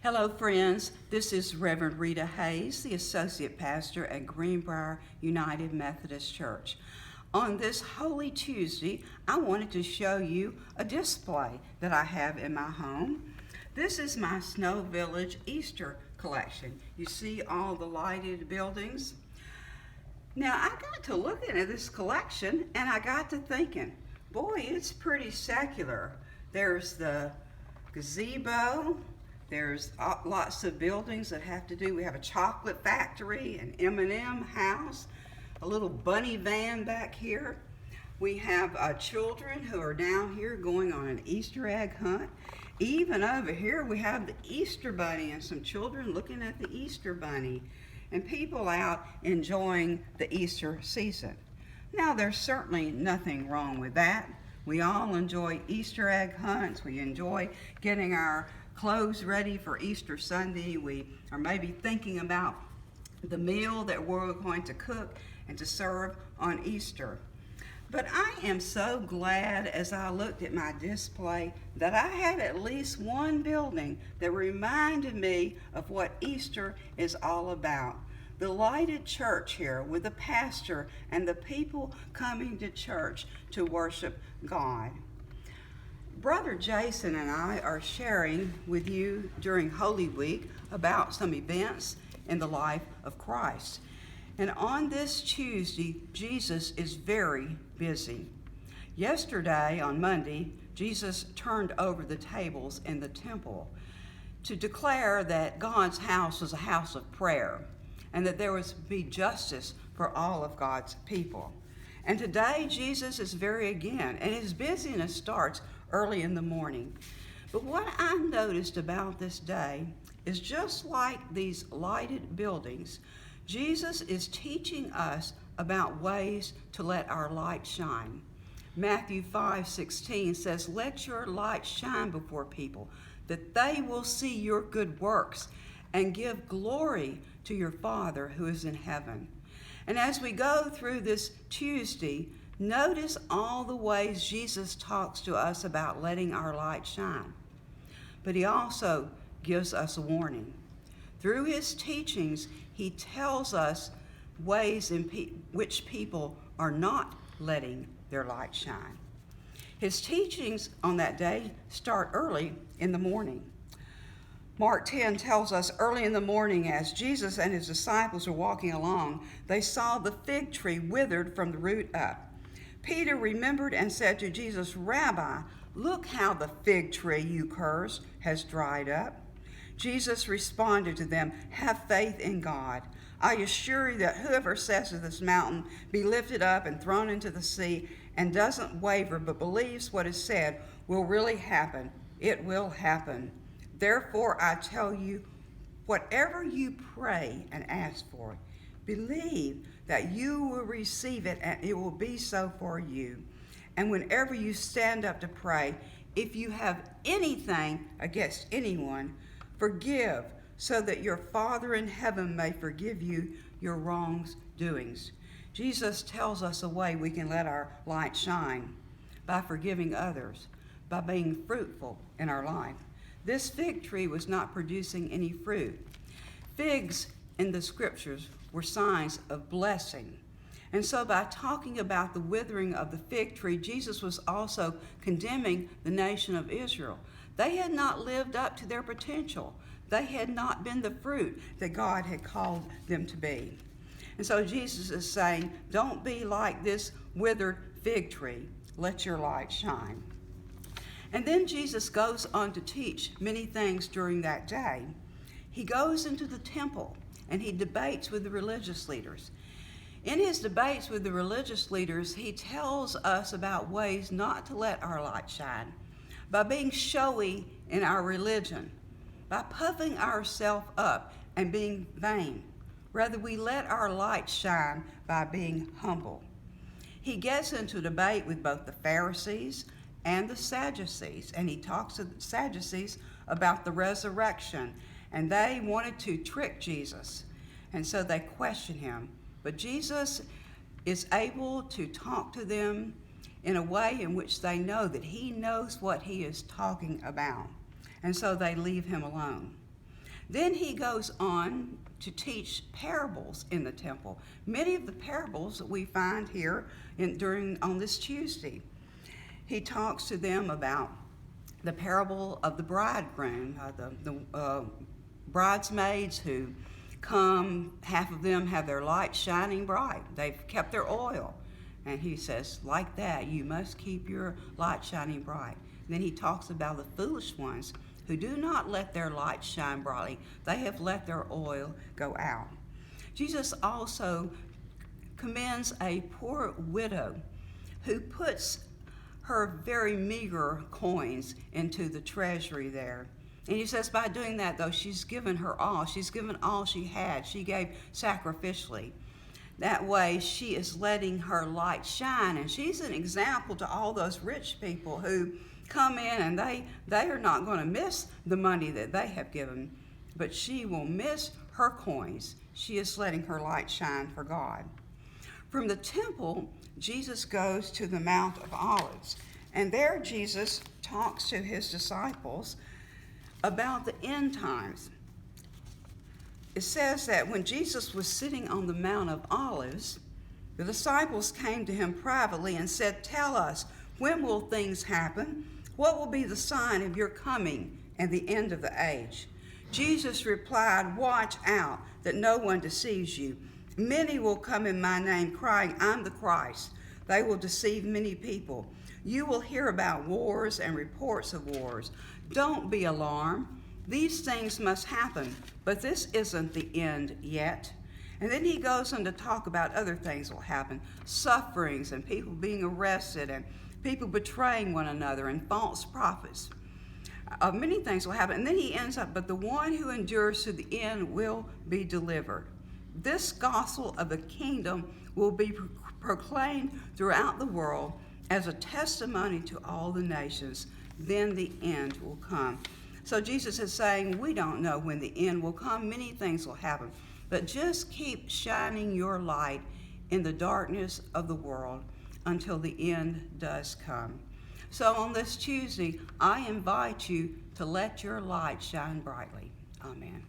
Hello, friends. This is Reverend Rita Hayes, the Associate Pastor at Greenbrier United Methodist Church. On this Holy Tuesday, I wanted to show you a display that I have in my home. This is my Snow Village Easter collection. You see all the lighted buildings? Now, I got to looking at this collection and I got to thinking, boy, it's pretty secular. There's the gazebo. There's lots of buildings that have to do. We have a chocolate factory, an M&M house, a little bunny van back here. We have children who are down here going on an Easter egg hunt. Even over here we have the Easter bunny and some children looking at the Easter bunny and people out enjoying the Easter season. Now, there's certainly nothing wrong with that. We all enjoy Easter egg hunts. We enjoy getting our clothes ready for Easter Sunday. We are maybe thinking about the meal that we're going to cook and to serve on Easter. But I am so glad as I looked at my display that I had at least one building that reminded me of what Easter is all about. The lighted church here with the pastor and the people coming to church to worship God. Brother Jason and I are sharing with you during Holy Week about some events in the life of Christ. And on this Tuesday, Jesus is very busy. Yesterday, on Monday, Jesus turned over the tables in the temple to declare that God's house was a house of prayer and that there was to be justice for all of God's people. And today, Jesus is very again, and his busyness starts early in the morning. But what I noticed about this day is just like these lighted buildings, Jesus is teaching us about ways to let our light shine. Matthew 5:16 says, "Let your light shine before people, that they will see your good works and give glory to your Father who is in heaven." And as we go through this Tuesday, notice all the ways Jesus talks to us about letting our light shine. But he also gives us a warning. Through his teachings, he tells us ways in which people are not letting their light shine. His teachings on that day start early in the morning. Mark 10 tells us early in the morning as Jesus and his disciples were walking along, they saw the fig tree withered from the root up. Peter remembered and said to Jesus, "Rabbi, look how the fig tree you cursed has dried up." Jesus responded to them, "Have faith in God. I assure you that whoever says to this mountain, 'Be lifted up and thrown into the sea,' and doesn't waver but believes what is said will really happen, it will happen. Therefore, I tell you, whatever you pray and ask for, believe that you will receive it and it will be so for you. And whenever you stand up to pray, if you have anything against anyone, forgive, so that your Father in heaven may forgive you your wrongdoings." Jesus tells us a way we can let our light shine by forgiving others, by being fruitful in our life. This fig tree was not producing any fruit. Figs in the scriptures were signs of blessing. And so by talking about the withering of the fig tree, Jesus was also condemning the nation of Israel. They had not lived up to their potential. They had not been the fruit that God had called them to be. And so Jesus is saying, don't be like this withered fig tree. Let your light shine. And then Jesus goes on to teach many things during that day. He goes into the temple and he debates with the religious leaders. In his debates with the religious leaders, he tells us about ways not to let our light shine by being showy in our religion, by puffing ourselves up and being vain. Rather, we let our light shine by being humble. He gets into debate with both the Pharisees and the Sadducees, and he talks to the Sadducees about the resurrection, and they wanted to trick Jesus, and so they questioned him. But Jesus is able to talk to them in a way in which they know that he knows what he is talking about, and so they leave him alone. Then he goes on to teach parables in the temple. Many of the parables that we find here on this Tuesday. He talks to them about the parable of the bridegroom, the bridesmaids who come, half of them have their light shining bright. They've kept their oil. And he says, like that, you must keep your light shining bright. And then he talks about the foolish ones who do not let their light shine brightly. They have let their oil go out. Jesus also commends a poor widow who puts her very meager coins into the treasury there. And he says by doing that, though, she's given her all. She's given all she had. She gave sacrificially. That way, she is letting her light shine. And she's an example to all those rich people who come in and they are not going to miss the money that they have given, but she will miss her coins. She is letting her light shine for God. From the temple, Jesus goes to the Mount of Olives. And there Jesus talks to his disciples about the end times. It says that when Jesus was sitting on the Mount of Olives, the disciples came to him privately and said, "Tell us, when will things happen? What will be the sign of your coming and the end of the age?" Jesus replied, "Watch out that no one deceives you. Many will come in my name crying, 'I'm the Christ.' They will deceive many people. You will hear about wars and reports of wars. Don't be alarmed. These things must happen, but this isn't the end yet." And then he goes on to talk about other things that will happen, sufferings and people being arrested and people betraying one another and false prophets. Many things will happen. And then he ends up, "But the one who endures to the end will be delivered." This gospel of the kingdom will be proclaimed throughout the world as a testimony to all the nations. Then the end will come. So Jesus is saying, we don't know when the end will come. Many things will happen. But just keep shining your light in the darkness of the world until the end does come. So on this Tuesday, I invite you to let your light shine brightly. Amen.